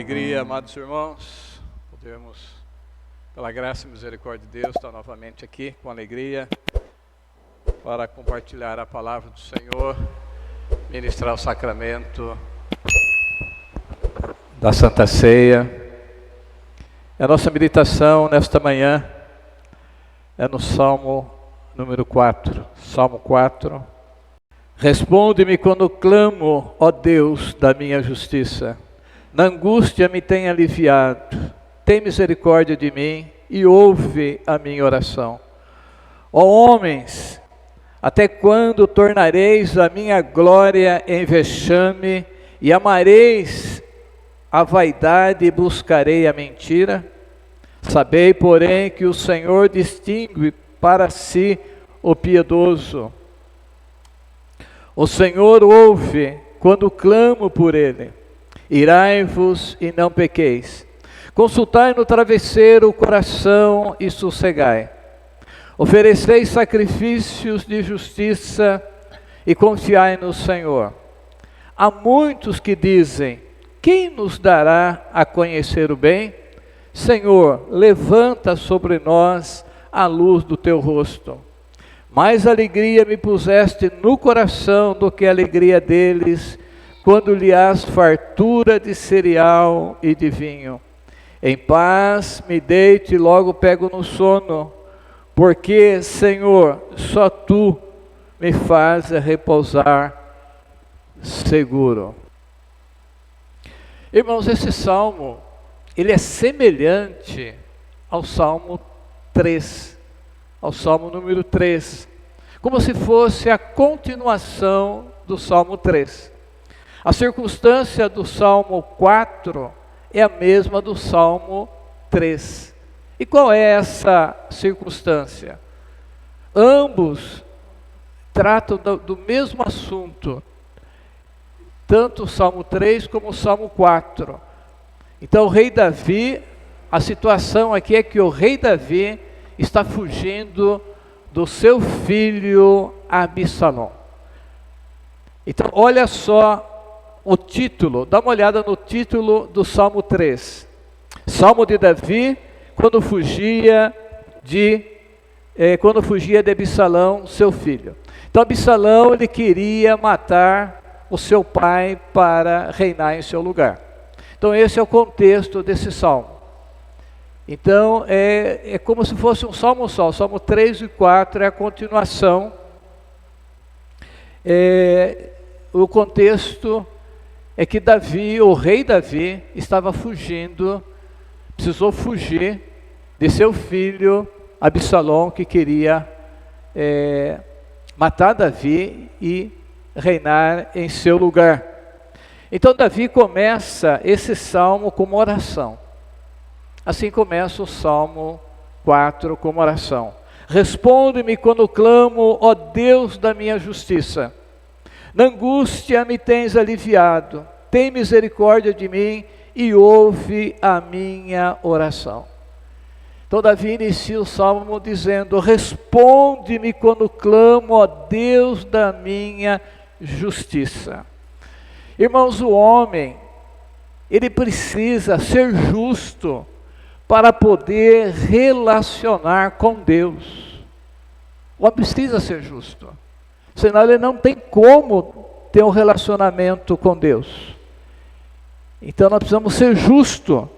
alegria, amados irmãos, podemos, pela graça e misericórdia de Deus, estar novamente aqui com alegria para compartilhar a palavra do Senhor, ministrar o sacramento da Santa Ceia. A nossa meditação nesta manhã é no Salmo número 4, Salmo 4. Responde-me quando clamo, ó Deus da minha justiça. Na angústia me tem aliviado, tem misericórdia de mim e ouve a minha oração. Ó homens, até quando tornareis a minha glória em vexame e amareis a vaidade e buscarei a mentira? Sabei, porém, que o Senhor distingue para si o piedoso. O Senhor ouve quando clamo por Ele. Irai-vos e não pequeis. Consultai no travesseiro o coração e sossegai. Ofereceis sacrifícios de justiça e confiai no Senhor. Há muitos que dizem: quem nos dará a conhecer o bem? Senhor, levanta sobre nós a luz do teu rosto. Mais alegria me puseste no coração do que a alegria deles, quando lhe hás fartura de cereal e de vinho. Em paz me deito e logo pego no sono, porque, Senhor, só Tu me fazes repousar seguro. Irmãos, esse salmo, ele é semelhante ao Salmo 3, ao Salmo número 3, como se fosse a continuação do Salmo 3. A circunstância do Salmo 4 é a mesma do Salmo 3. E qual é essa circunstância? Ambos tratam do mesmo assunto, tanto o Salmo 3 como o Salmo 4. Então o rei Davi, a situação aqui é que o rei Davi está fugindo do seu filho Absalão. Então olha só o título, dá uma olhada no título do Salmo 3. Salmo de Davi, quando fugia de Absalão, seu filho. Então Absalão, ele queria matar o seu pai para reinar em seu lugar. Então esse é o contexto desse salmo. Então é como se fosse um salmo só. O Salmo 3 e 4 é a continuação. O contexto é que Davi, o rei Davi, estava fugindo, precisou fugir de seu filho Absalão, que queria matar Davi e reinar em seu lugar. Então Davi começa esse salmo com uma oração. Assim começa o Salmo 4 com uma oração. Responde-me quando clamo, ó Deus da minha justiça. Na angústia me tens aliviado, tem misericórdia de mim e ouve a minha oração. Então Davi inicia o salmo dizendo: responde-me quando clamo, ó Deus da minha justiça. Irmãos, o homem, ele precisa ser justo para poder relacionar com Deus. O homem precisa ser justo. Senão ele não tem como ter um relacionamento com Deus. Então nós precisamos ser justos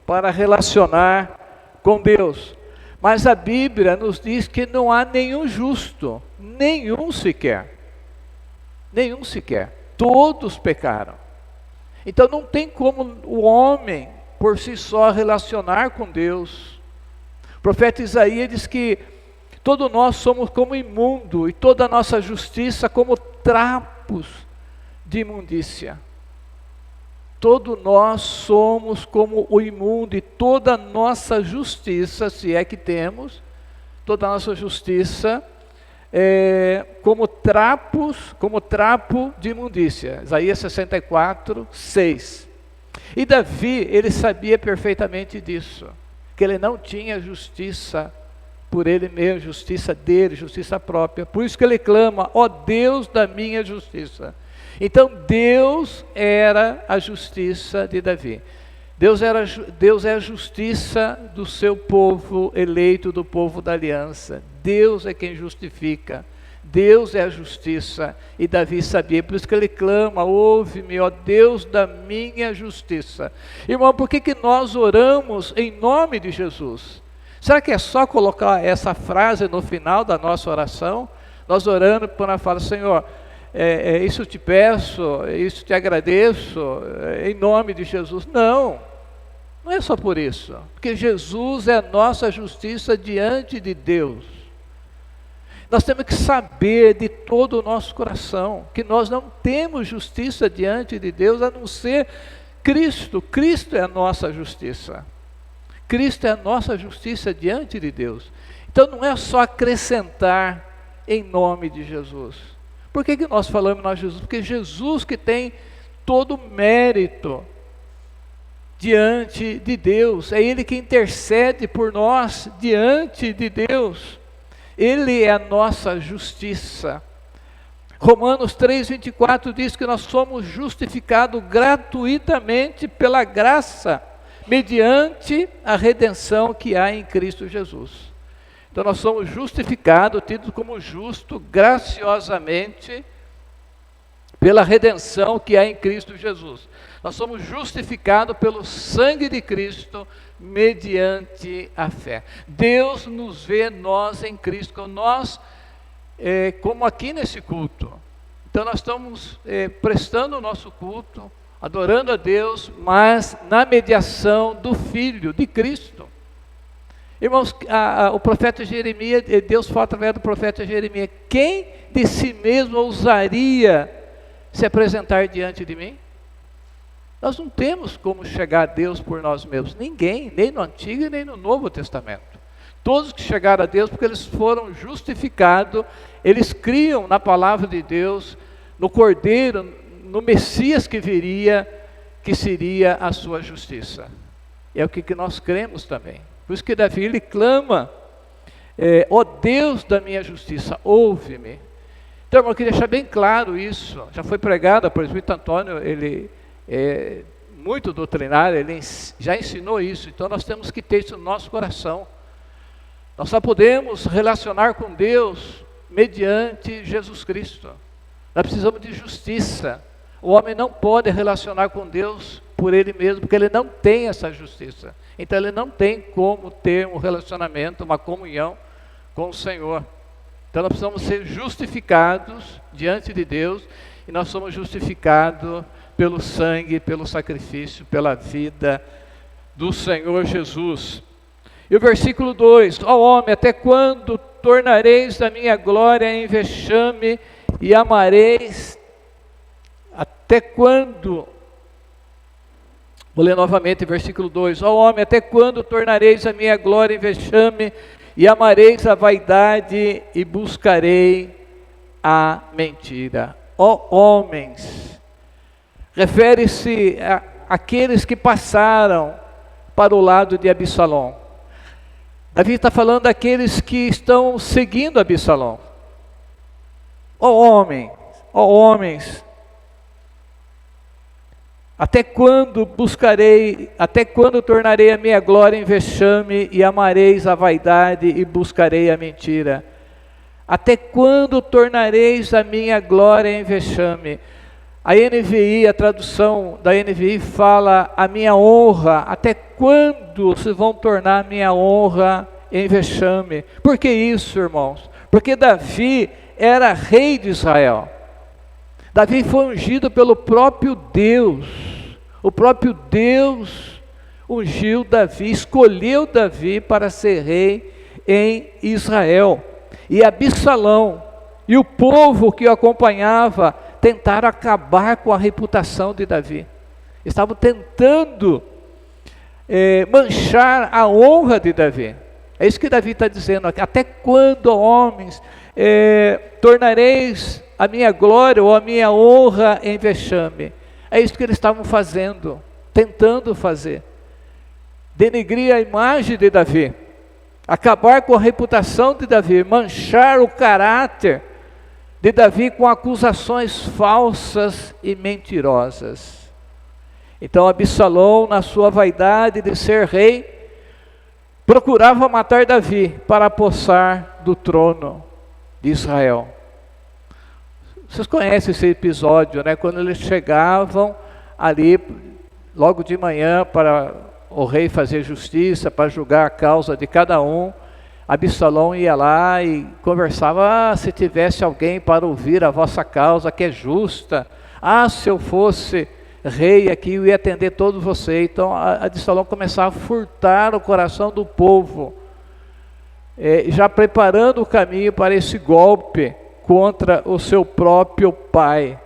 para relacionar com Deus. Mas a Bíblia nos diz que não há nenhum justo, nenhum sequer. Nenhum sequer. Todos pecaram. Então não tem como o homem por si só relacionar com Deus. O profeta Isaías diz que todos nós somos como imundo, e toda a nossa justiça como trapos de imundícia. Todos nós somos como o imundo, e toda a nossa justiça, se é que temos, toda a nossa justiça é como trapo de imundícia. Isaías 64, 6. E Davi, ele sabia perfeitamente disso, que ele não tinha justiça por ele mesmo, justiça dele, justiça própria. Por isso que ele clama: ó Deus da minha justiça. Então Deus era a justiça de Davi. Deus é a justiça do seu povo eleito, do povo da aliança. Deus é quem justifica. Deus é a justiça. E Davi sabia, por isso que ele clama: ouve-me, ó Deus da minha justiça. Irmão, por que nós oramos em nome de Jesus? Será que é só colocar essa frase no final da nossa oração? Nós orando, quando ela fala: Senhor, isso eu te peço, isso te agradeço, em nome de Jesus. Não é só por isso, porque Jesus é a nossa justiça diante de Deus. Nós temos que saber de todo o nosso coração que nós não temos justiça diante de Deus a não ser Cristo. Cristo é a nossa justiça. Cristo é a nossa justiça diante de Deus. Então não é só acrescentar em nome de Jesus. Por que nós falamos em nome de Jesus? Porque Jesus que tem todo o mérito diante de Deus, é Ele que intercede por nós diante de Deus. Ele é a nossa justiça. Romanos 3,24 diz que nós somos justificados gratuitamente pela graça, mediante a redenção que há em Cristo Jesus. Então nós somos justificados, tidos como justo, graciosamente, pela redenção que há em Cristo Jesus. Nós somos justificados pelo sangue de Cristo, mediante a fé. Deus nos vê, nós em Cristo, nós, como aqui nesse culto. Então nós estamos prestando o nosso culto, adorando a Deus, mas na mediação do Filho, de Cristo. Irmãos, o profeta Jeremias, Deus fala através do profeta Jeremias: quem de si mesmo ousaria se apresentar diante de mim? Nós não temos como chegar a Deus por nós mesmos, ninguém, nem no Antigo e nem no Novo Testamento. Todos que chegaram a Deus, porque eles foram justificados, eles criam na palavra de Deus, no Cordeiro, no Messias que viria, que seria a sua justiça. É o que nós cremos também. Por isso que Davi, ele clama: ó Deus da minha justiça, ouve-me. Então, irmão, eu queria deixar bem claro isso. Já foi pregado, por exemplo, Antônio, ele é muito doutrinário, ele já ensinou isso. Então nós temos que ter isso no nosso coração. Nós só podemos relacionar com Deus mediante Jesus Cristo. Nós precisamos de justiça. O homem não pode relacionar com Deus por ele mesmo, porque ele não tem essa justiça. Então ele não tem como ter um relacionamento, uma comunhão com o Senhor. Então nós precisamos ser justificados diante de Deus, e nós somos justificados pelo sangue, pelo sacrifício, pela vida do Senhor Jesus. E o versículo 2: ó homem, até quando tornareis a minha glória em vexame e amareis? Até quando? Vou ler novamente o versículo 2: ó homem, até quando tornareis a minha glória em vexame e amareis a vaidade e buscarei a mentira? Ó homens, refere-se àqueles que passaram para o lado de Absalom. Davi está falando daqueles que estão seguindo Absalom. Ó homens, até quando tornarei a minha glória em vexame e amareis a vaidade e buscarei a mentira? Até quando tornareis a minha glória em vexame? A NVI, a tradução da NVI fala: a minha honra, até quando se vão tornar a minha honra em vexame? Por que isso, irmãos? Porque Davi era rei de Israel. Davi foi ungido pelo próprio Deus. O próprio Deus ungiu Davi, escolheu Davi para ser rei em Israel. E Absalão e o povo que o acompanhava tentaram acabar com a reputação de Davi. Estavam tentando manchar a honra de Davi. É isso que Davi está dizendo aqui: até quando, homens, tornareis a minha glória ou a minha honra em vexame? É isso que eles estavam fazendo, tentando fazer. Denegrir a imagem de Davi, acabar com a reputação de Davi, manchar o caráter de Davi com acusações falsas e mentirosas. Então Absalão, na sua vaidade de ser rei, procurava matar Davi para apossar do trono de Israel. Vocês conhecem esse episódio, né? Quando eles chegavam ali, logo de manhã, para o rei fazer justiça, para julgar a causa de cada um, Absalão ia lá e conversava: se tivesse alguém para ouvir a vossa causa, que é justa, se eu fosse rei aqui, eu ia atender todos vocês. Então Absalão começava a furtar o coração do povo, já preparando o caminho para esse golpe contra o seu próprio pai.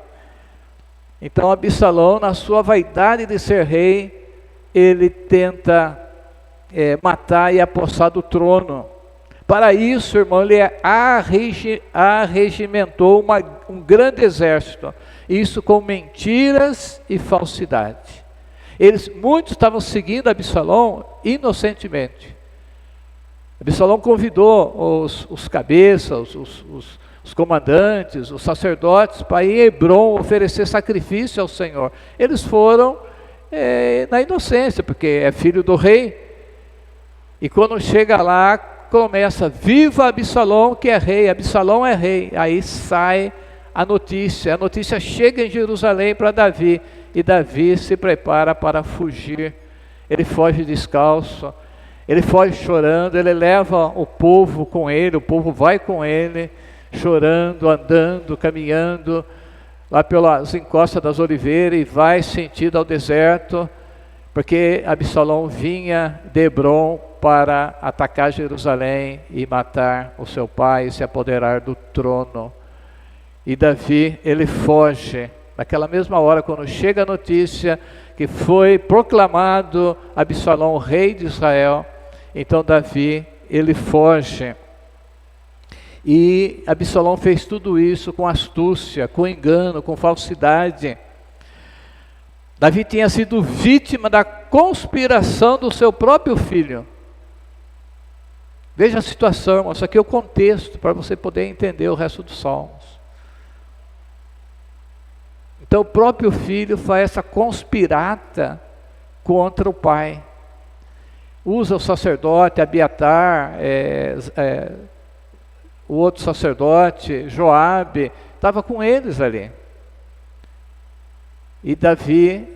Então Absalão, na sua vaidade de ser rei, ele tenta matar e apossar do trono. Para isso, irmão, ele arregimentou um grande exército, isso com mentiras e falsidade. Muitos estavam seguindo Absalão inocentemente. Absalão convidou os cabeças, os comandantes, os sacerdotes, para ir em Hebrom oferecer sacrifício ao Senhor. Eles foram na inocência, porque é filho do rei. E quando chega lá, começa: viva Absalão, que é rei, Absalão é rei. Aí sai a notícia chega em Jerusalém para Davi, e Davi se prepara para fugir. Ele foge descalço, ele foge chorando, ele leva o povo com ele, o povo vai com ele, chorando, andando, caminhando, lá pelas encostas das oliveiras, e vai sentido ao deserto, porque Absalão vinha de Hebrom para atacar Jerusalém e matar o seu pai e se apoderar do trono. E Davi, ele foge. Naquela mesma hora, quando chega a notícia que foi proclamado Absalão rei de Israel, então Davi, ele foge. E Absalão fez tudo isso com astúcia, com engano, com falsidade. Davi tinha sido vítima da conspiração do seu próprio filho. Veja a situação, irmão. Isso aqui é o contexto para você poder entender o resto dos salmos. Então o próprio filho faz essa conspirata contra o pai. Usa o sacerdote Abiatar, o outro sacerdote, Joabe, estava com eles ali. E Davi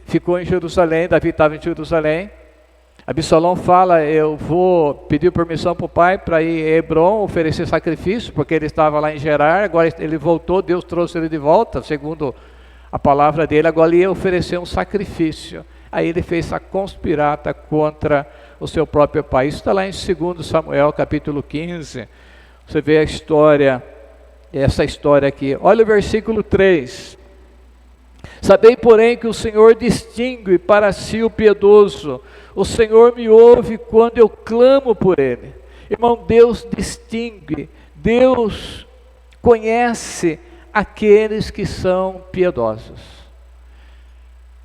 ficou em Jerusalém, Davi estava em Jerusalém. Absalão fala: eu vou pedir permissão para o pai para ir a Hebrom oferecer sacrifício, porque ele estava lá em Gerar, agora ele voltou, Deus trouxe ele de volta, segundo a palavra dele, agora ele ia oferecer um sacrifício. Aí ele fez essa conspirata contra o seu próprio pai. Isso está lá em 2 Samuel, capítulo 15, você vê a história, essa história aqui. Olha o versículo 3. Sabei, porém, que o Senhor distingue para si o piedoso. O Senhor me ouve quando eu clamo por Ele. Irmão, Deus distingue, Deus conhece aqueles que são piedosos.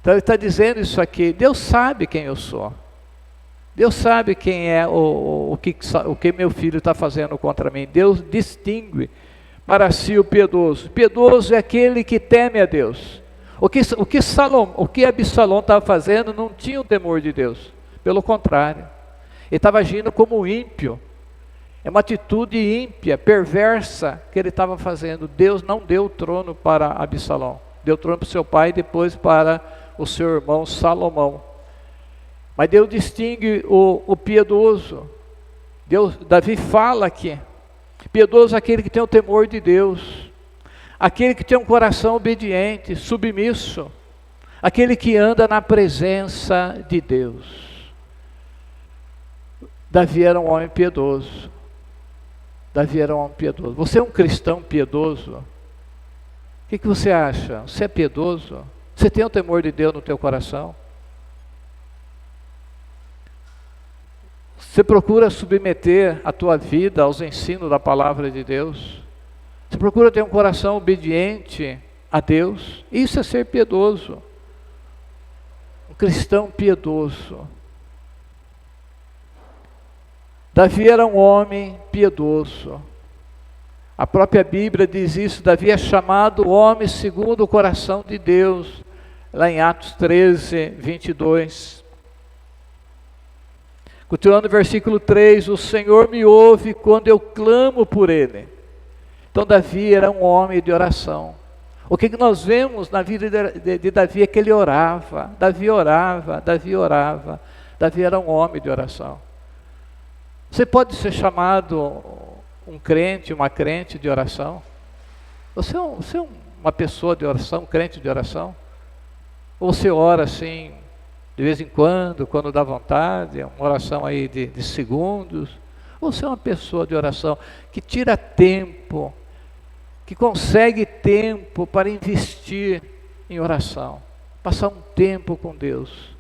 Então Ele está dizendo isso aqui: Deus sabe quem eu sou. Deus sabe quem é o que meu filho está fazendo contra mim. Deus distingue para si o piedoso. Piedoso é aquele que teme a Deus. O que Absalão estava fazendo não tinha o temor de Deus. Pelo contrário, ele estava agindo como ímpio. É uma atitude ímpia, perversa que ele estava fazendo. Deus não deu o trono para Absalão. Deu o trono para o seu pai e depois para o seu irmão Salomão. Mas Deus distingue o piedoso. Davi fala aqui: piedoso é aquele que tem o temor de Deus, aquele que tem um coração obediente, submisso, aquele que anda na presença de Deus. Davi era um homem piedoso. Davi era um homem piedoso. Você é um cristão piedoso? O que você acha? Você é piedoso? Você tem o temor de Deus no teu coração? Você procura submeter a tua vida aos ensinos da palavra de Deus? Você procura ter um coração obediente a Deus? Isso é ser piedoso. Um cristão piedoso. Davi era um homem piedoso. A própria Bíblia diz isso: Davi é chamado homem segundo o coração de Deus. lá em Atos 13, 22. Continuando o versículo 3, o Senhor me ouve quando eu clamo por Ele. Então Davi era um homem de oração. O que nós vemos na vida de Davi é que ele orava, Davi orava, Davi orava. Davi era um homem de oração. Você pode ser chamado um crente, uma crente de oração? Você é uma pessoa de oração, um crente de oração? Ou você ora assim, de vez em quando dá vontade, uma oração aí de segundos? Ou você é uma pessoa de oração que tira tempo, que consegue tempo para investir em oração, passar um tempo com Deus?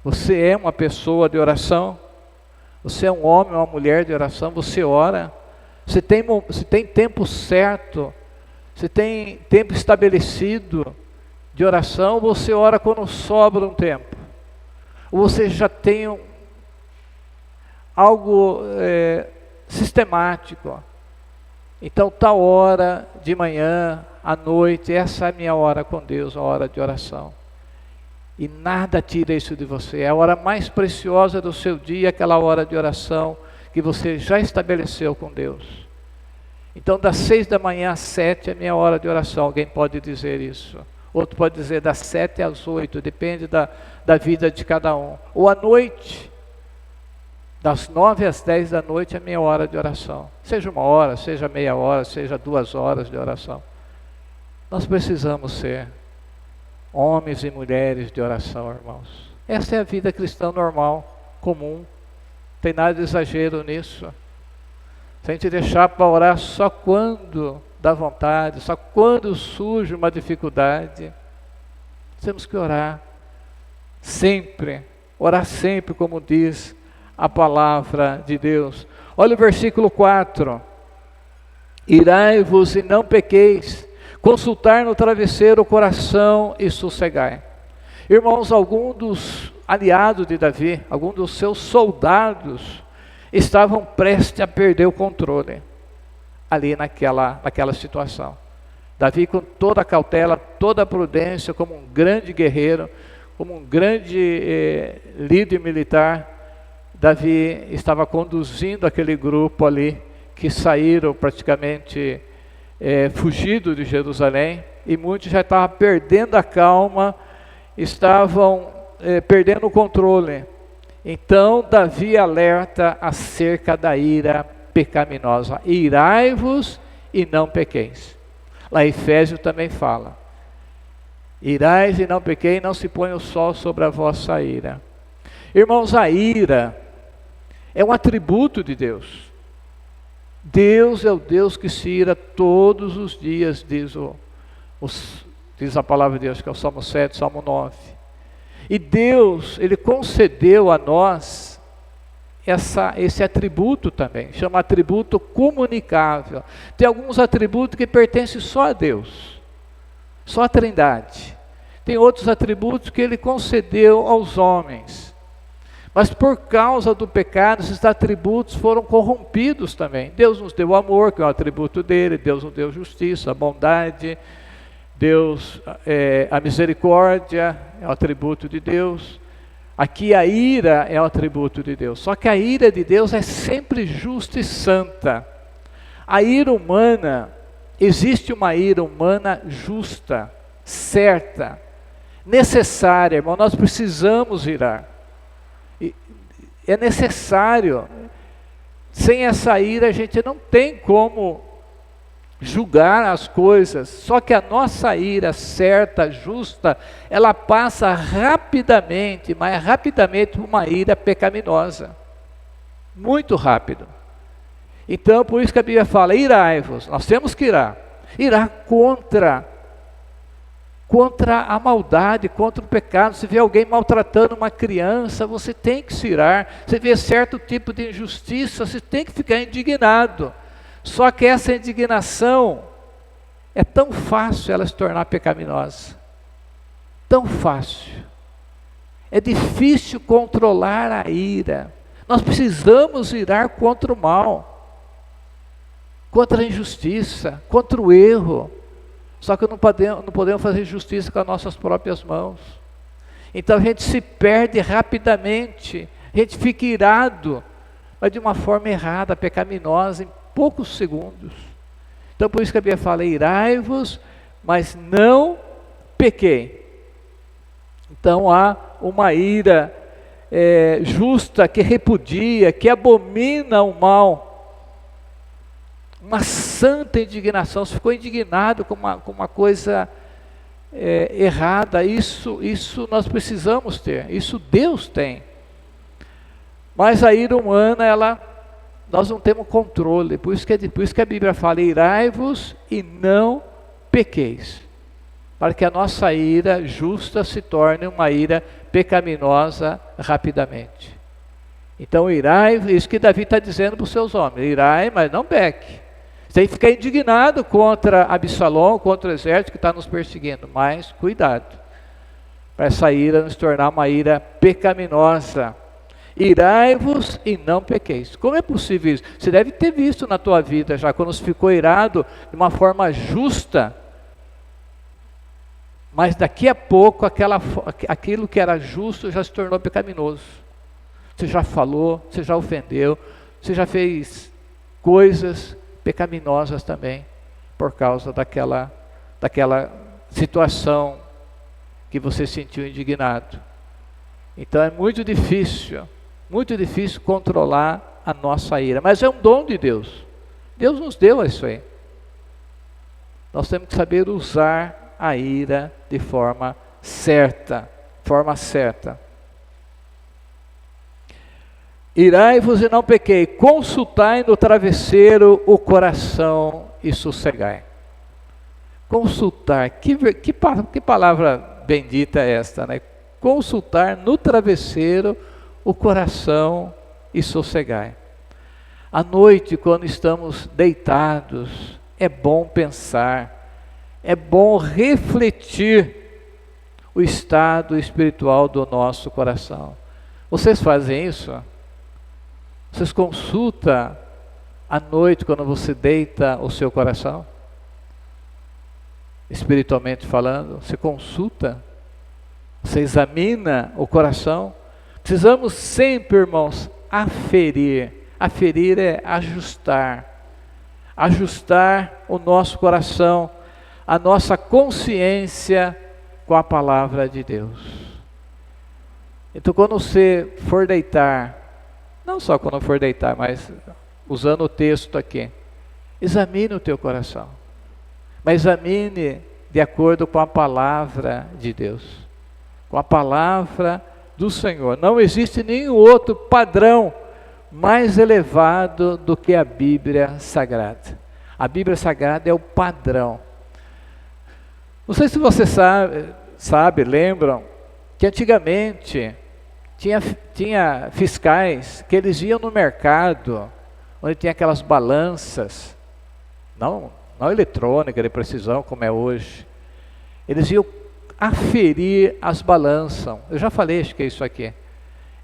Você é uma pessoa de oração? Você é um homem ou uma mulher de oração? Você ora? Você tem tempo certo? Você tem tempo estabelecido de oração? Ou você ora quando sobra um tempo? Ou você já tem algo sistemático? Então, tal hora de manhã, à noite, essa é a minha hora com Deus, a hora de oração. E nada tira isso de você. É a hora mais preciosa do seu dia, aquela hora de oração que você já estabeleceu com Deus. Então, das 6 da manhã às 7 é a minha hora de oração. Alguém pode dizer isso. Outro pode dizer das 7 às 8, depende da vida de cada um. Ou à noite, das 9 às 10 da noite é a minha hora de oração. Seja uma hora, seja meia hora, seja 2 horas de oração. Nós precisamos ser homens e mulheres de oração, irmãos. Essa é a vida cristã normal, comum. Não tem nada de exagero nisso. Se a gente deixar para orar só quando dá vontade, só quando surge uma dificuldade, temos que orar sempre, como diz a palavra de Deus. Olha o versículo 4. Irai-vos e não pequeis, consultar no travesseiro o coração e sossegai. Irmãos, alguns dos aliados de Davi, alguns dos seus soldados, estavam prestes a perder o controle, ali naquela situação. Davi, com toda a cautela, toda a prudência, como um grande guerreiro, como um grande líder militar, Davi estava conduzindo aquele grupo ali, que saíram praticamente fugido de Jerusalém, e muitos já estavam perdendo a calma, estavam perdendo o controle. Então Davi alerta acerca da ira pecaminosa. Irai-vos e não pequeis. Lá em Efésios também fala. Irais e não pequeis, não se põe o sol sobre a vossa ira. Irmãos, a ira é um atributo de Deus. Deus é o Deus que se ira todos os dias, diz a palavra de Deus, que é o Salmo 7, Salmo 9. E Deus, Ele concedeu a nós esse atributo também, chama atributo comunicável. Tem alguns atributos que pertencem só a Deus, só a Trindade. Tem outros atributos que Ele concedeu aos homens. Mas por causa do pecado, esses atributos foram corrompidos também. Deus nos deu amor, que é um atributo dele. Deus nos deu justiça, a bondade. Deus, a misericórdia é um atributo de Deus. Aqui a ira é um atributo de Deus. Só que a ira de Deus é sempre justa e santa. A ira humana, existe uma ira humana justa, certa, necessária, irmão. Nós precisamos irar. É necessário. Sem essa ira a gente não tem como julgar as coisas. Só que a nossa ira certa, justa, ela passa rapidamente, mais rapidamente, por uma ira pecaminosa. Muito rápido. Então, por isso que a Bíblia fala, irai-vos. Nós temos que irar. Irar contra a maldade, contra o pecado. Se vê alguém maltratando uma criança, você tem que se irar. Se vê certo tipo de injustiça, você tem que ficar indignado. Só que essa indignação, é tão fácil ela se tornar pecaminosa. Tão fácil. É difícil controlar a ira. Nós precisamos irar contra o mal, contra a injustiça, contra o erro. Só que não podemos fazer justiça com as nossas próprias mãos. Então a gente se perde rapidamente, a gente fica irado, mas de uma forma errada, pecaminosa, em poucos segundos. Então por isso que a Bíblia fala, irai-vos, mas não pequei. Então há uma ira justa, que repudia, que abomina o mal. Uma santa indignação. Você ficou indignado com uma coisa errada. Isso nós precisamos ter. Isso Deus tem. Mas a ira humana, nós não temos controle. Por isso que a Bíblia fala, irai-vos e não pequeis. Para que a nossa ira justa se torne uma ira pecaminosa rapidamente. Então irai, isso que Davi está dizendo para os seus homens, irai, mas não peque. Você tem que ficar indignado contra Absalão, contra o exército que está nos perseguindo, mas cuidado, para essa ira não se tornar uma ira pecaminosa. Irai-vos e não pequeis. Como é possível isso? Você deve ter visto na tua vida já, quando você ficou irado de uma forma justa, mas daqui a pouco aquilo que era justo já se tornou pecaminoso. Você já falou, você já ofendeu, você já fez coisas pecaminosas também, por causa daquela situação que você sentiu indignado. Então é muito difícil controlar a nossa ira, mas é um dom de Deus. Deus nos deu isso aí. Nós temos que saber usar a ira de forma certa. Irai-vos e não pequei, consultai no travesseiro o coração e sossegai. Consultar, que palavra bendita é esta, né? Consultar no travesseiro o coração e sossegai. À noite, quando estamos deitados, é bom pensar, é bom refletir o estado espiritual do nosso coração. Vocês fazem isso? Vocês consultam à noite, quando você deita, o seu coração? Espiritualmente falando, você consulta? Você examina o coração? Precisamos sempre, irmãos, aferir. Aferir é ajustar. Ajustar o nosso coração, a nossa consciência com a palavra de Deus. Então, quando você for deitar, não só quando for deitar, mas usando o texto aqui, examine o teu coração. Mas examine de acordo com a palavra de Deus, com a palavra do Senhor. Não existe nenhum outro padrão mais elevado do que a Bíblia Sagrada. A Bíblia Sagrada é o padrão. Não sei se você lembram, que antigamente tinha fiscais que eles iam no mercado, onde tinha aquelas balanças, não eletrônica de precisão como é hoje. Eles iam aferir as balanças. Eu já falei, acho que é isso aqui.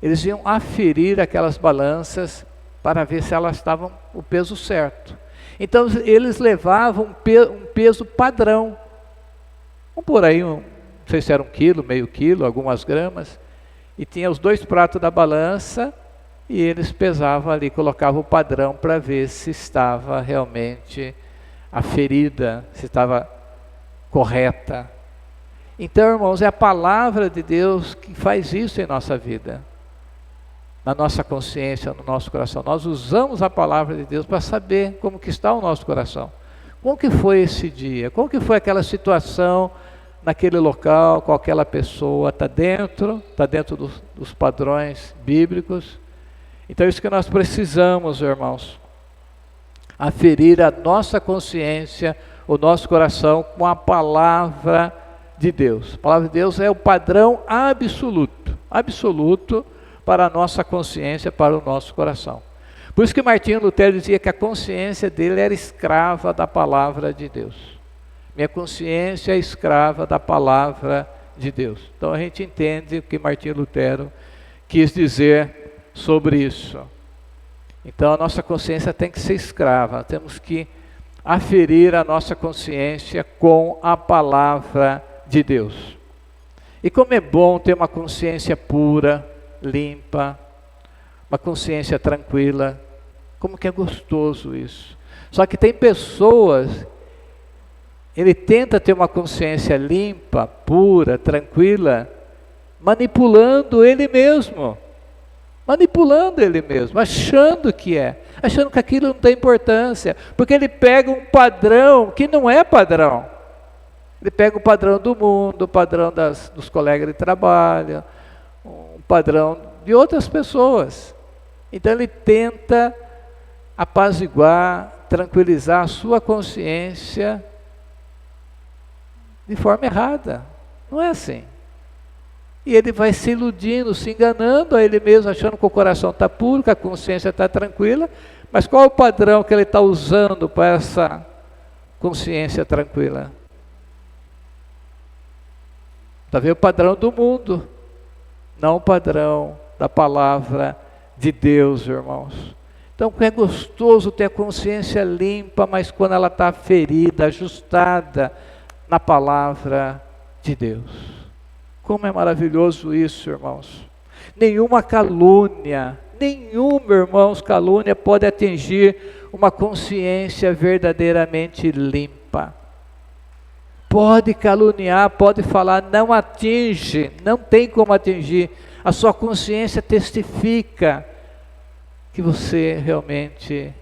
Eles iam aferir aquelas balanças para ver se elas estavam o peso certo. Então eles levavam um peso padrão. Vamos por aí, não sei se era 1 quilo, meio quilo, algumas gramas. E tinha os 2 pratos da balança e eles pesavam ali, colocavam o padrão para ver se estava realmente aferida, se estava correta. Então, irmãos, é a palavra de Deus que faz isso em nossa vida, na nossa consciência, no nosso coração. Nós usamos a palavra de Deus para saber como que está o nosso coração. Como que foi esse dia? Como que foi aquela situação naquele local, com aquela pessoa? Está dentro dos padrões bíblicos. Então é isso que nós precisamos, irmãos. Aferir a nossa consciência, o nosso coração com a palavra de Deus. A palavra de Deus é o padrão absoluto para a nossa consciência, para o nosso coração. Por isso que Martinho Lutero dizia que a consciência dele era escrava da palavra de Deus. Minha consciência é escrava da palavra de Deus. Então a gente entende o que Martinho Lutero quis dizer sobre isso. Então a nossa consciência tem que ser escrava, temos que aferir a nossa consciência com a palavra de Deus. E como é bom ter uma consciência pura, limpa, uma consciência tranquila. Como que é gostoso isso. Só que tem pessoas, ele tenta ter uma consciência limpa, pura, tranquila, manipulando ele mesmo. Manipulando ele mesmo, achando que aquilo não tem importância, porque ele pega um padrão que não é padrão. Ele pega o padrão do mundo, o padrão dos colegas de trabalho, um padrão de outras pessoas. Então ele tenta apaziguar, tranquilizar a sua consciência de forma errada. Não é assim. E ele vai se iludindo, se enganando a ele mesmo, achando que o coração está puro, que a consciência está tranquila. Mas qual é o padrão que ele está usando para essa consciência tranquila? Está vendo o padrão do mundo, não o padrão da palavra de Deus, irmãos. Então é gostoso ter a consciência limpa, mas quando ela está ferida, ajustada na palavra de Deus. Como é maravilhoso isso, irmãos. Nenhuma calúnia, irmãos, calúnia pode atingir uma consciência verdadeiramente limpa. Pode caluniar, pode falar, não atinge, não tem como atingir. A sua consciência testifica que você realmente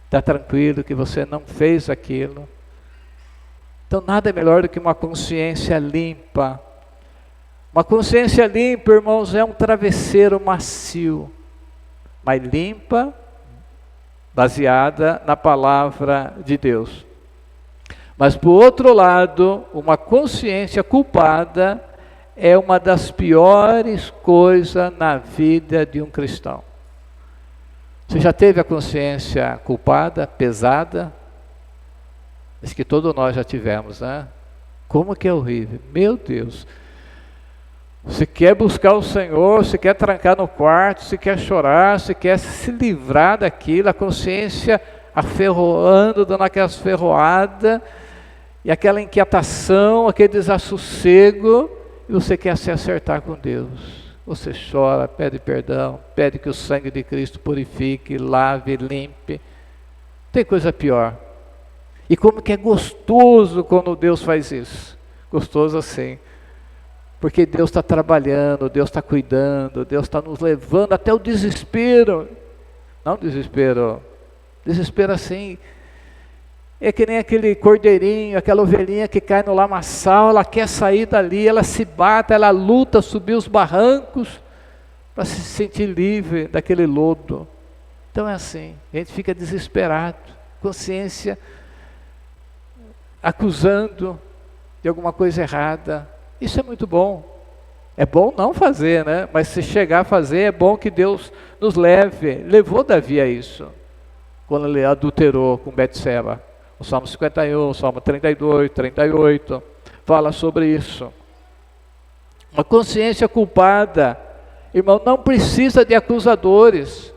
está tranquilo, que você não fez aquilo. Então nada é melhor do que uma consciência limpa. Uma consciência limpa, irmãos, é um travesseiro macio, mas limpa, baseada na palavra de Deus. Mas por outro lado, uma consciência culpada é uma das piores coisas na vida de um cristão. Você já teve a consciência culpada, pesada? Acho que todos nós já tivemos, né? Como que é horrível, meu Deus. Você quer buscar o Senhor, você quer trancar no quarto, você quer chorar, você quer se livrar daquilo, a consciência aferroando, dando aquelas ferroadas, e aquela inquietação, aquele desassossego, e você quer se acertar com Deus. Você chora, pede perdão, pede que o sangue de Cristo purifique, lave, limpe. Tem coisa pior. E como que é gostoso quando Deus faz isso? Gostoso assim. Porque Deus está trabalhando, Deus está cuidando, Deus está nos levando até o desespero. Não desespero, desespero assim. É que nem aquele cordeirinho, aquela ovelhinha que cai no lamaçal, ela quer sair dali, ela se bate, ela luta, subir os barrancos, para se sentir livre daquele lodo. Então é assim, a gente fica desesperado, consciência acusando de alguma coisa errada. Isso é muito bom. É bom não fazer, né? Mas se chegar a fazer, é bom que Deus nos leve. Levou Davi a isso, quando ele adulterou com Betseba. O Salmo 51, o Salmo 32, 38, fala sobre isso. Uma consciência culpada, irmão, não precisa de acusadores.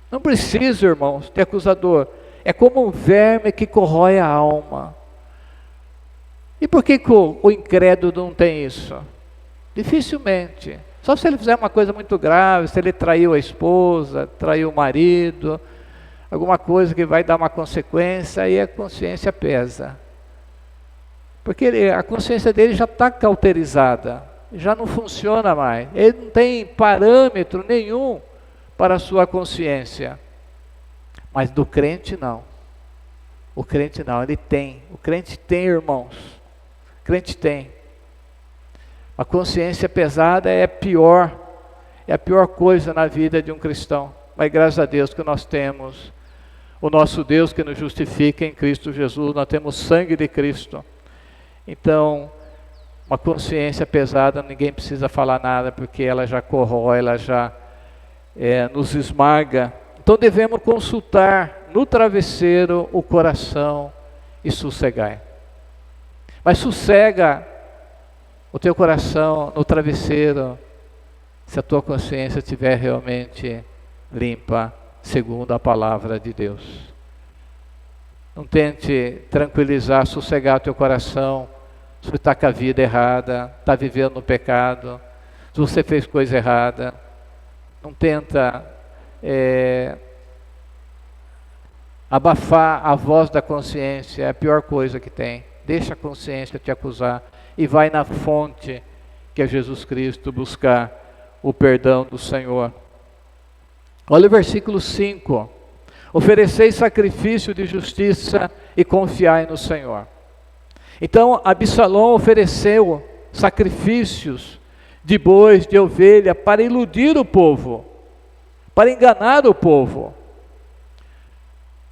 Não precisa, irmãos, de acusador. É como um verme que corrói a alma. E por que o incrédulo não tem isso? Dificilmente. Só se ele fizer uma coisa muito grave, se ele traiu a esposa, traiu o marido, alguma coisa que vai dar uma consequência, aí a consciência pesa. Porque a consciência dele já está cauterizada, já não funciona mais. Ele não tem parâmetro nenhum para a sua consciência. Mas do crente não. O crente não, ele tem. O crente tem, irmãos. O crente tem. A consciência pesada é a pior coisa na vida de um cristão. Mas graças a Deus que nós temos o nosso Deus que nos justifica em Cristo Jesus, nós temos sangue de Cristo. Então, uma consciência pesada, ninguém precisa falar nada, porque ela já corrói, ela já nos esmaga. Então devemos consultar no travesseiro o coração e sossegai. Mas sossega o teu coração no travesseiro, se a tua consciência estiver realmente limpa, segundo a palavra de Deus. Não tente tranquilizar, sossegar o teu coração. Se você está com a vida errada, está vivendo no pecado, se você fez coisa errada, não tenta abafar a voz da consciência, é a pior coisa que tem. Deixa a consciência te acusar e vai na fonte que é Jesus Cristo buscar o perdão do Senhor. Olha o versículo 5. Ofereceis sacrifício de justiça e confiai no Senhor. Então Absalão ofereceu sacrifícios de bois, de ovelha, para iludir o povo, para enganar o povo.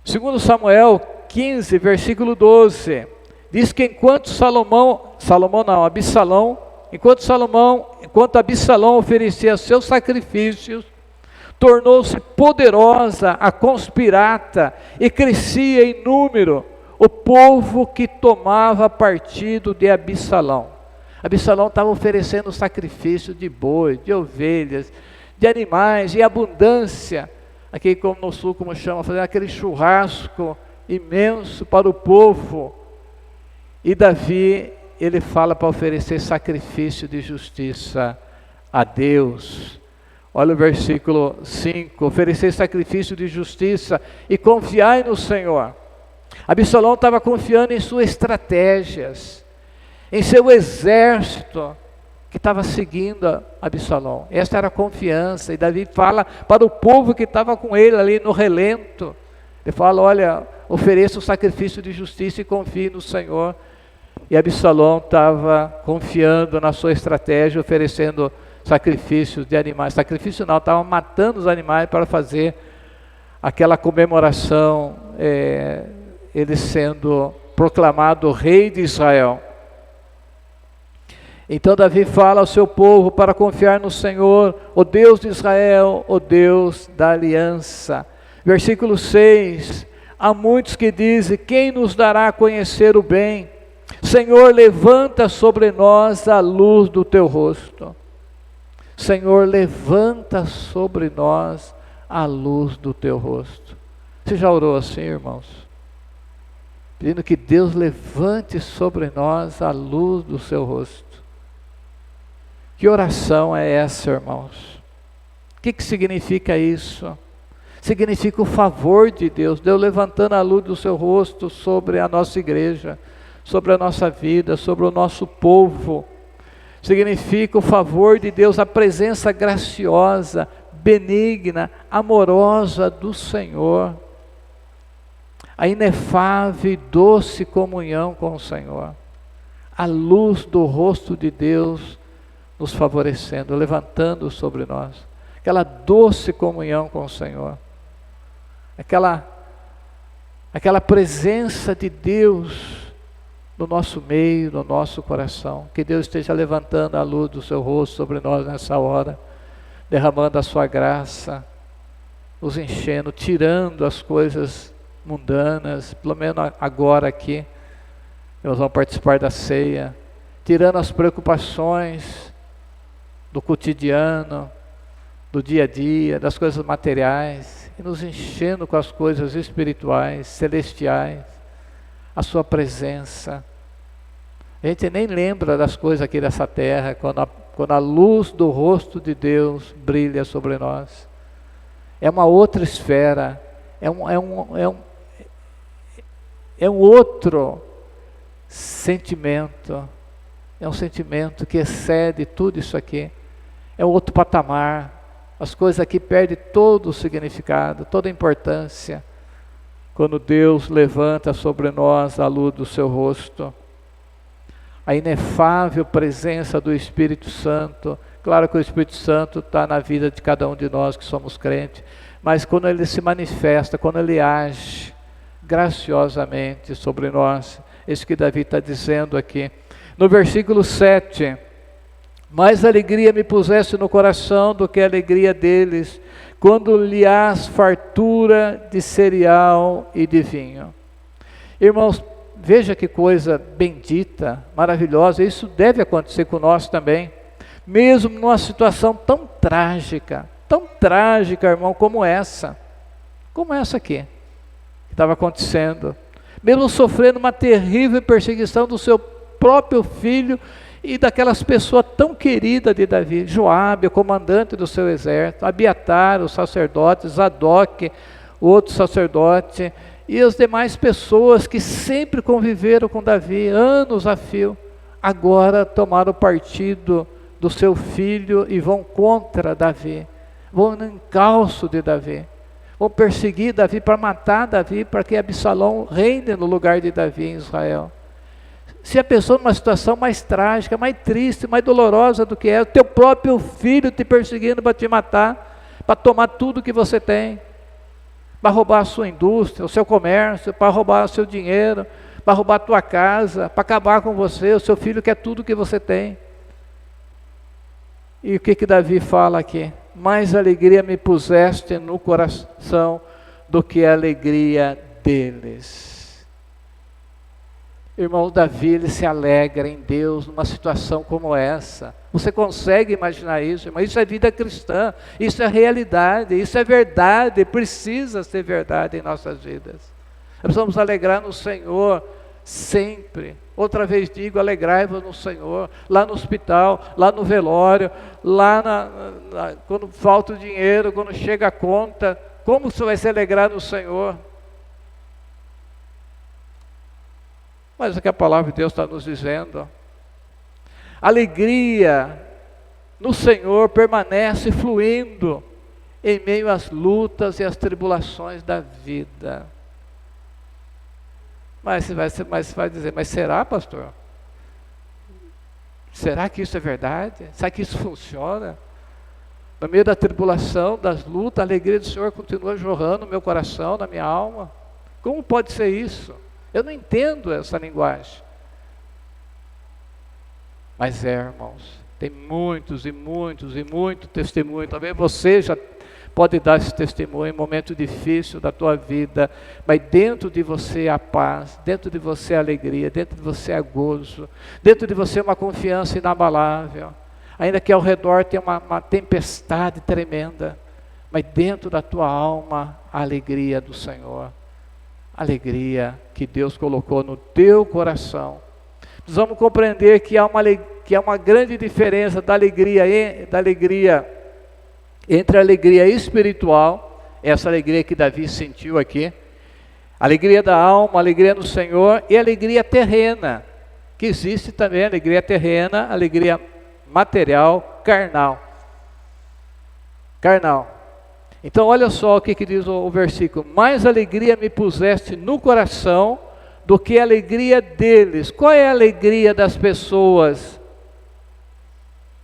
Segundo Samuel 15, versículo 12, diz que enquanto Absalão oferecia seus sacrifícios, tornou-se poderosa a conspirata e crescia em número o povo que tomava partido de Absalão. Absalão estava oferecendo sacrifício de boi, de ovelhas, de animais, em abundância. Aqui como no sul, como chama, fazendo aquele churrasco imenso para o povo. E Davi, ele fala para oferecer sacrifício de justiça a Deus. Olha o versículo 5, oferecer sacrifício de justiça e confiai no Senhor. Absalão estava confiando em suas estratégias, em seu exército que estava seguindo Absalão. Esta era a confiança, e Davi fala para o povo que estava com ele ali no relento. Ele fala, olha, ofereça o sacrifício de justiça e confie no Senhor. E Absalão estava confiando na sua estratégia, oferecendo sacrifícios de animais. Sacrifício não, estava matando os animais para fazer aquela comemoração, ele sendo proclamado rei de Israel. Então Davi fala ao seu povo para confiar no Senhor, o Deus de Israel, o Deus da aliança. Versículo 6, há muitos que dizem, quem nos dará a conhecer o bem? Senhor, levanta sobre nós a luz do teu rosto. Senhor, levanta sobre nós a luz do teu rosto. Você já orou assim, irmãos? Pedindo que Deus levante sobre nós a luz do seu rosto. Que oração é essa, irmãos? O que significa isso? Significa o favor de Deus, Deus levantando a luz do seu rosto sobre a nossa igreja, sobre a nossa vida, sobre o nosso povo. Significa o favor de Deus, a presença graciosa, benigna, amorosa do Senhor. A inefável e doce comunhão com o Senhor. A luz do rosto de Deus nos favorecendo, levantando sobre nós. Aquela doce comunhão com o Senhor. Aquela presença de Deus no nosso meio, no nosso coração. Que Deus esteja levantando a luz do seu rosto sobre nós nessa hora, derramando a sua graça, nos enchendo, tirando as coisas mundanas, pelo menos agora aqui, nós vamos participar da ceia, tirando as preocupações do cotidiano, do dia a dia, das coisas materiais, e nos enchendo com as coisas espirituais, celestiais, a sua presença. A gente nem lembra das coisas aqui dessa terra, quando a luz do rosto de Deus brilha sobre nós. É uma outra esfera, é um outro sentimento, é um sentimento que excede tudo isso aqui, é outro patamar. As coisas aqui perdem todo o significado, toda a importância, quando Deus levanta sobre nós a luz do seu rosto. A inefável presença do Espírito Santo. Claro que o Espírito Santo está na vida de cada um de nós que somos crentes, mas quando ele se manifesta, quando ele age graciosamente sobre nós, isso que Davi está dizendo aqui. No versículo 7, mais alegria me puseste no coração do que a alegria deles, quando lhe hás fartura de cereal e de vinho. Irmãos, veja que coisa bendita, maravilhosa, isso deve acontecer com nós também, mesmo numa situação tão trágica, irmão, como essa aqui, que estava acontecendo. mesmo sofrendo uma terrível perseguição do seu próprio filho e daquelas pessoas tão queridas de Davi, Joabe, o comandante do seu exército, Abiatar, o sacerdote, Zadok, o outro sacerdote, e as demais pessoas que sempre conviveram com Davi, anos a fio, agora tomaram partido do seu filho e vão contra Davi, vão no encalço de Davi, vão perseguir Davi para matar Davi, para que Absalão reine no lugar de Davi em Israel. Se a pessoa numa situação mais trágica, mais triste, mais dolorosa do que é, o teu próprio filho te perseguindo para te matar, para tomar tudo que você tem, para roubar a sua indústria, o seu comércio, para roubar o seu dinheiro, para roubar a tua casa, para acabar com você, o seu filho quer tudo que você tem. E o que Davi fala aqui? Mais alegria me puseste no coração do que a alegria deles. Irmão, Davi, ele se alegra em Deus numa situação como essa. Você consegue imaginar isso, irmão? Isso é vida cristã, isso é realidade, isso é verdade, precisa ser verdade em nossas vidas. Nós precisamos alegrar no Senhor sempre. Outra vez digo, alegrai-vos no Senhor, lá no hospital, lá no velório, lá quando falta o dinheiro, quando chega a conta. Como você vai se alegrar no Senhor? Mas o que a palavra de Deus está nos dizendo, alegria no Senhor permanece fluindo em meio às lutas e às tribulações da vida. Mas você vai dizer, mas será, pastor? Será que isso é verdade? Será que isso funciona? No meio da tribulação, das lutas, a alegria do Senhor continua jorrando no meu coração, na minha alma. Como pode ser isso? Eu não entendo essa linguagem. Mas irmãos, tem muitos e muitos e muito testemunho. Talvez você já pode dar esse testemunho em momento difícil da tua vida, mas dentro de você há paz, dentro de você há alegria, dentro de você há gozo, dentro de você uma confiança inabalável, ainda que ao redor tenha uma tempestade tremenda, mas dentro da tua alma a alegria do Senhor, a alegria que Deus colocou no teu coração. Precisamos compreender que há uma grande diferença da alegria entre a alegria espiritual, essa alegria que Davi sentiu aqui, a alegria da alma, a alegria no Senhor, e a alegria terrena, que existe também a alegria terrena, a alegria material, carnal. Então olha só o que diz o versículo, mais alegria me puseste no coração do que a alegria deles. Qual é a alegria das pessoas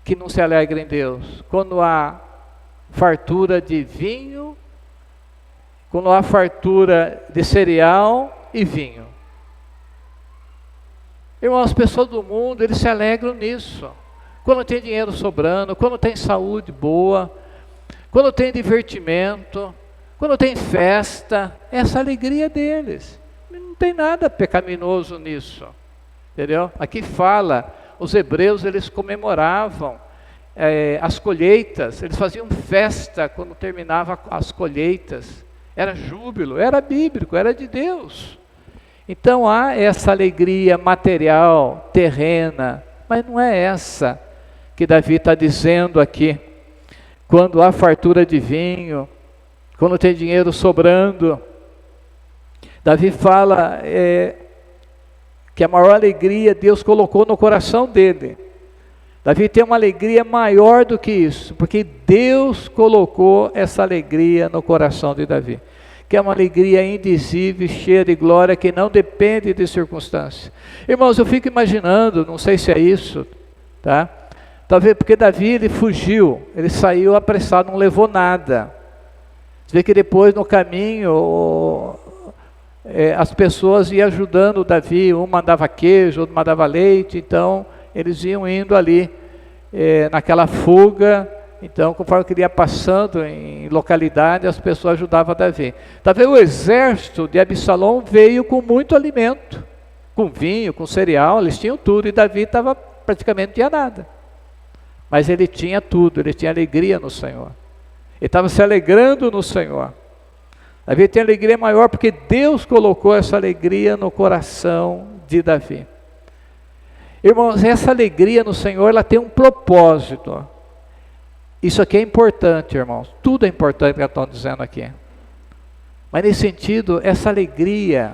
que não se alegram em Deus? Quando há fartura de vinho, quando há fartura de cereal e vinho. Irmãos, as pessoas do mundo, eles se alegram nisso. Quando tem dinheiro sobrando, quando tem saúde boa, quando tem divertimento, quando tem festa, essa alegria deles. Não tem nada pecaminoso nisso, entendeu? Aqui fala, os hebreus, eles comemoravam as colheitas, eles faziam festa quando terminava as colheitas, era júbilo, era bíblico, era de Deus. Então há essa alegria material, terrena, mas não é essa que Davi está dizendo aqui. Quando há fartura de vinho, quando tem dinheiro sobrando, Davi fala que a maior alegria Deus colocou no coração dele. Davi tem uma alegria maior do que isso, porque Deus colocou essa alegria no coração de Davi, que é uma alegria indizível, cheia de glória, que não depende de circunstâncias. Irmãos, eu fico imaginando, não sei se é isso, tá? Talvez porque Davi, ele fugiu, ele saiu apressado, não levou nada. Você vê que depois no caminho, as pessoas iam ajudando Davi, um mandava queijo, outro mandava leite, então eles iam indo ali, naquela fuga. Então, conforme ele ia passando em localidade, as pessoas ajudavam Davi. Talvez o exército de Absalão veio com muito alimento, com vinho, com cereal, eles tinham tudo, e Davi praticamente não tinha nada. Mas ele tinha tudo, ele tinha alegria no Senhor. Ele estava se alegrando no Senhor. Davi tem alegria maior porque Deus colocou essa alegria no coração de Davi. Irmãos, essa alegria no Senhor, ela tem um propósito. Isso aqui é importante, irmãos. Tudo é importante que eu estou dizendo aqui. Mas nesse sentido, essa alegria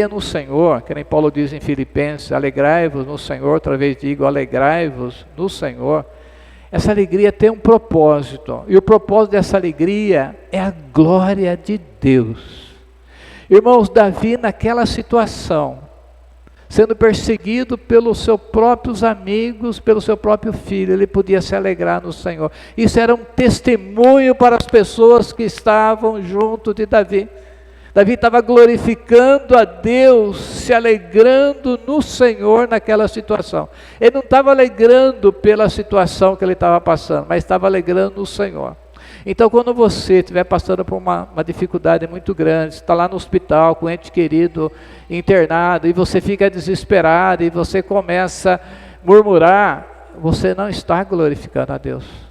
no Senhor, que nem Paulo diz em Filipenses, alegrai-vos no Senhor, outra vez digo, alegrai-vos no Senhor. Essa alegria tem um propósito, e o propósito dessa alegria é a glória de Deus. Irmãos, Davi naquela situação, sendo perseguido pelos seus próprios amigos, pelo seu próprio filho, ele podia se alegrar no Senhor. Isso era um testemunho para as pessoas que estavam junto de Davi. Davi estava glorificando a Deus, se alegrando no Senhor naquela situação. Ele não estava alegrando pela situação que ele estava passando, mas estava alegrando no Senhor. Então, quando você estiver passando por uma dificuldade muito grande, está lá no hospital com um ente querido internado, e você fica desesperado, e você começa a murmurar, você não está glorificando a Deus.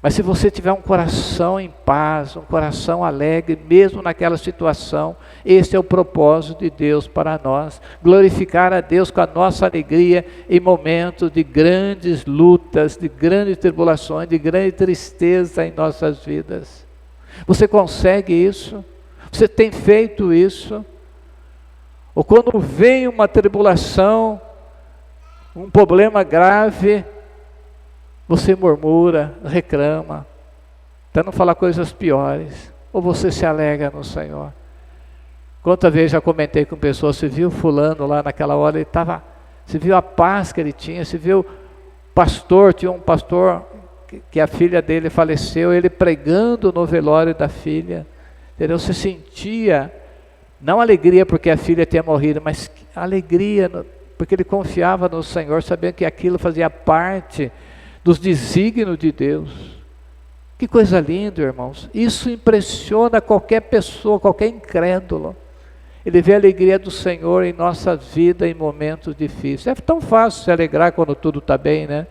Mas se você tiver um coração em paz, um coração alegre, mesmo naquela situação, esse é o propósito de Deus para nós, glorificar a Deus com a nossa alegria em momentos de grandes lutas, de grandes tribulações, de grande tristeza em nossas vidas. Você consegue isso? Você tem feito isso? Ou quando vem uma tribulação, um problema grave, você murmura, reclama, para não falar coisas piores, ou você se alegra no Senhor? Quantas vezes já comentei com pessoas, você viu fulano lá naquela hora, ele estava, você viu a paz que ele tinha, você viu pastor, tinha um pastor que a filha dele faleceu, ele pregando no velório da filha, entendeu? Você sentia, não alegria porque a filha tinha morrido, mas alegria porque ele confiava no Senhor, sabendo que aquilo fazia parte dos desígnios de Deus. Que coisa linda, irmãos. Isso impressiona qualquer pessoa, qualquer incrédulo. Ele vê a alegria do Senhor em nossa vida em momentos difíceis. É tão fácil se alegrar quando tudo está bem, né?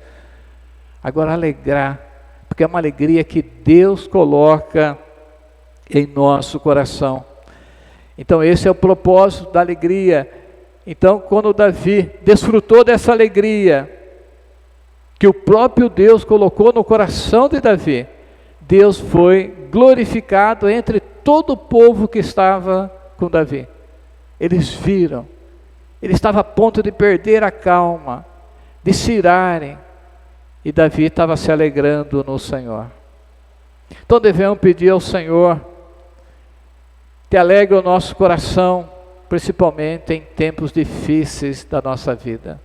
Agora alegrar, porque é uma alegria que Deus coloca em nosso coração. Então esse é o propósito da alegria. Então quando Davi desfrutou dessa alegria, que o próprio Deus colocou no coração de Davi, Deus foi glorificado entre todo o povo que estava com Davi. Eles viram, ele estava a ponto de perder a calma, de se irarem, e Davi estava se alegrando no Senhor. Então devemos pedir ao Senhor que alegre o nosso coração, principalmente em tempos difíceis da nossa vida.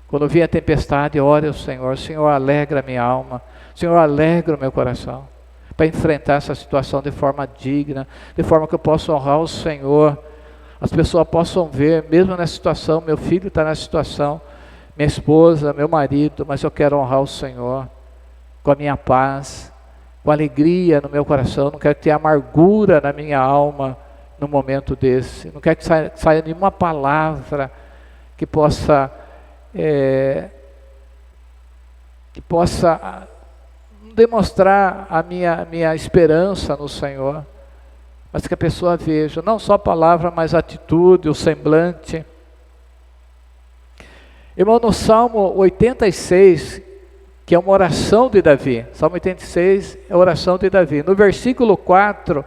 Quando vier a tempestade, ore ao Senhor, Senhor, alegra a minha alma, Senhor, alegra o meu coração, para enfrentar essa situação de forma digna, de forma que eu possa honrar o Senhor, as pessoas possam ver, mesmo nessa situação, meu filho está nessa situação, minha esposa, meu marido, mas eu quero honrar o Senhor, com a minha paz, com alegria no meu coração, não quero ter amargura na minha alma, num momento desse, não quero que saia nenhuma palavra que possa demonstrar a minha esperança no Senhor, mas que a pessoa veja, não só a palavra, mas a atitude, o semblante. Irmão, no Salmo 86, que é uma oração de Davi, Salmo 86 é a oração de Davi, no versículo 4,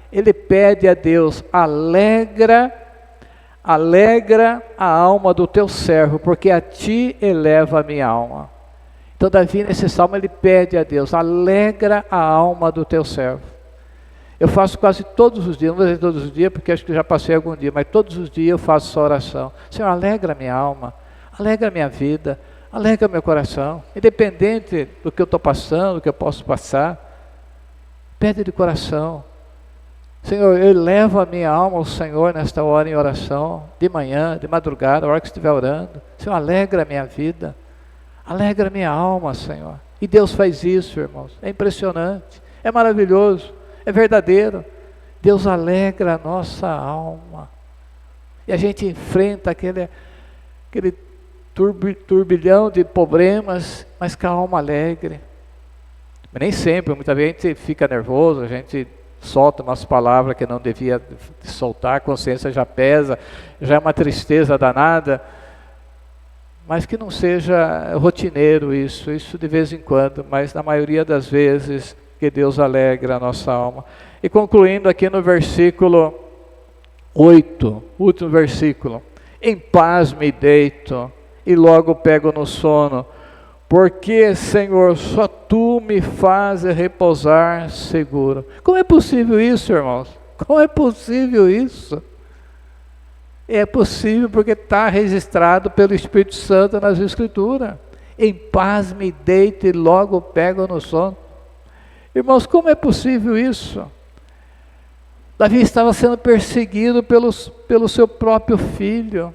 ele pede a Deus, alegra a alma do teu servo, porque a ti eleva a minha alma. Então Davi nesse salmo ele pede a Deus, alegra a alma do teu servo. Eu faço quase todos os dias, não vou dizer todos os dias, porque acho que já passei algum dia, mas todos os dias eu faço essa oração. Senhor, alegra a minha alma, alegra a minha vida, alegra meu coração, independente do que eu estou passando, do que eu posso passar, pede de coração. Senhor, eu levo a minha alma ao Senhor nesta hora em oração, de manhã, de madrugada, a hora que estiver orando. Senhor, alegra a minha vida, alegra a minha alma, Senhor. E Deus faz isso, irmãos, é impressionante, é maravilhoso, é verdadeiro. Deus alegra a nossa alma. E a gente enfrenta aquele turbilhão de problemas, mas com a alma alegre. Mas nem sempre, muitas vezes a gente fica nervoso, a gente solta umas palavras que não devia soltar, a consciência já pesa, já é uma tristeza danada, mas que não seja rotineiro isso de vez em quando, mas na maioria das vezes que Deus alegra a nossa alma. E concluindo aqui no versículo 8, último versículo: em paz me deito e logo pego no sono, porque, Senhor, só Tu me fazes repousar seguro. Como é possível isso, irmãos? Como é possível isso? É possível porque está registrado pelo Espírito Santo nas Escrituras. Em paz me deito e logo pego no sono. Irmãos, como é possível isso? Davi estava sendo perseguido pelo seu próprio filho.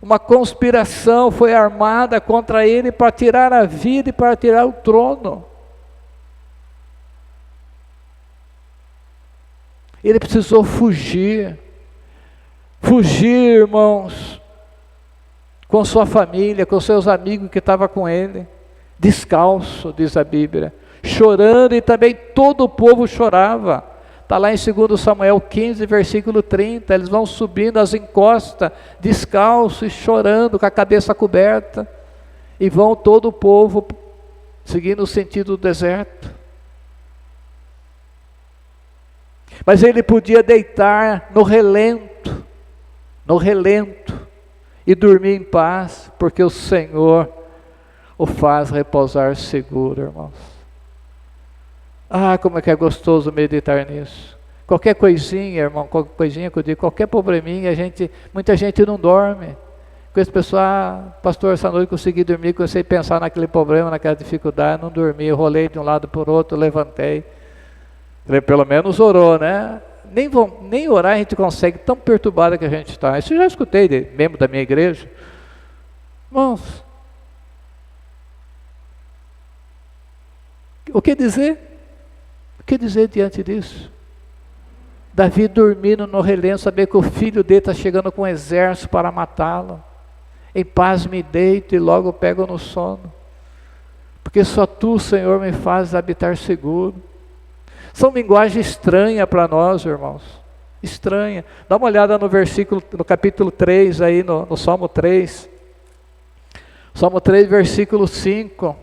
Uma conspiração foi armada contra ele para tirar a vida e para tirar o trono. Ele precisou fugir. Fugir, irmãos, com sua família, com seus amigos que estavam com ele, descalço, diz a Bíblia, chorando, e também todo o povo chorava. Está lá em 2 Samuel 15, versículo 30, eles vão subindo as encostas, descalços e chorando, com a cabeça coberta, e vão todo o povo seguindo o sentido do deserto. Mas ele podia deitar no relento, e dormir em paz, porque o Senhor o faz repousar seguro, irmãos. Ah, como é que é gostoso meditar nisso. Qualquer coisinha, irmão, qualquer coisinha que eu digo, qualquer probleminha, muita gente não dorme. Com esse pessoal, pastor, essa noite consegui dormir, comecei a pensar naquele problema, naquela dificuldade, não dormi, rolei de um lado para o outro, levantei. Ele pelo menos orou, né? Nem orar a gente consegue, tão perturbada que a gente está. Isso eu já escutei de membro da minha igreja. Irmãos, o que dizer? O que dizer diante disso? Davi dormindo no relento, saber que o filho dele está chegando com um exército para matá-lo. Em paz me deito e logo pego no sono, porque só Tu, Senhor, me fazes habitar seguro. São linguagem estranha para nós, irmãos. Estranha. Dá uma olhada no capítulo 3, aí no Salmo 3. Salmo 3, versículo 5.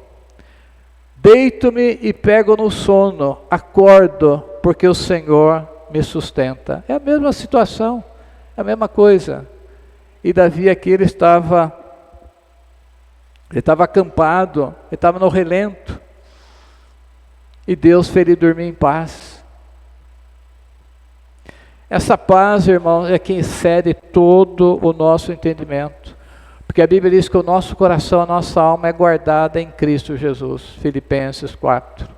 Deito-me e pego no sono, acordo, porque o Senhor me sustenta. É a mesma situação, é a mesma coisa. E Davi aqui, ele estava acampado, ele estava no relento. E Deus fez ele dormir em paz. Essa paz, irmãos, é que excede todo o nosso entendimento. Porque a Bíblia diz que o nosso coração, a nossa alma é guardada em Cristo Jesus. Filipenses 4.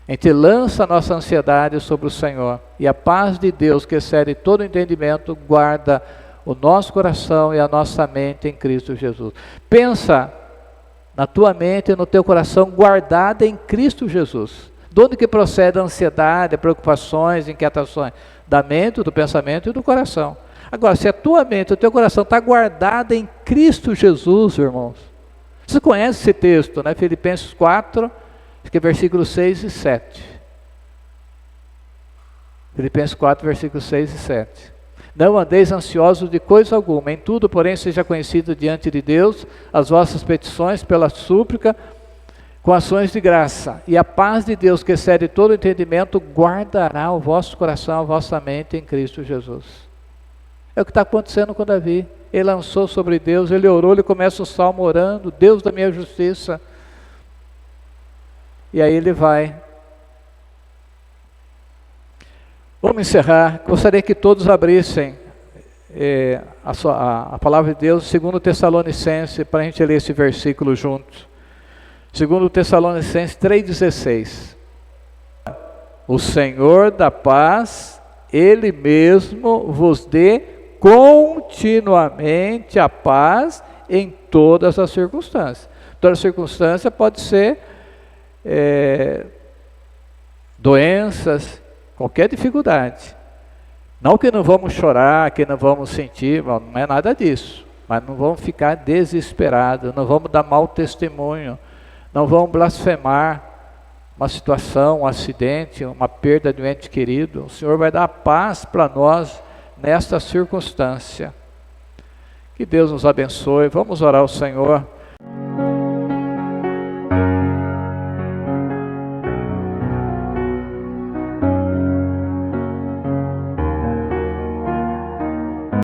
A gente lança a nossa ansiedade sobre o Senhor. E a paz de Deus, que excede todo o entendimento, guarda o nosso coração e a nossa mente em Cristo Jesus. Pensa na tua mente e no teu coração guardada em Cristo Jesus. De onde que procede a ansiedade, preocupações, inquietações? Da mente, do pensamento e do coração. Agora, se a tua mente, o teu coração está guardado em Cristo Jesus, irmãos. Você conhece esse texto, né? Filipenses 4, acho que é versículos 6 e 7. Filipenses 4, versículos 6 e 7. Não andeis ansiosos de coisa alguma, em tudo, porém, seja conhecido diante de Deus as vossas petições pela súplica, com ações de graça. E a paz de Deus, que excede todo entendimento, guardará o vosso coração, a vossa mente em Cristo Jesus. É o que está acontecendo com Davi. Ele lançou sobre Deus, ele orou, ele começa o salmo orando, Deus da minha justiça. E aí ele vai. Vamos encerrar. Gostaria que todos abrissem a palavra de Deus, 2 Tessalonicenses, para a gente ler esse versículo juntos. 2 Tessalonicenses 3,16. O Senhor da paz, Ele mesmo vos dê continuamente a paz em todas as circunstâncias. Toda circunstância pode ser doenças, qualquer dificuldade. Não que não vamos chorar, que não vamos sentir, não é nada disso. Mas não vamos ficar desesperados, não vamos dar mau testemunho, não vamos blasfemar, uma situação, um acidente, uma perda de um ente querido, o Senhor vai dar paz para nós nesta circunstância. Que Deus nos abençoe. Vamos orar ao Senhor.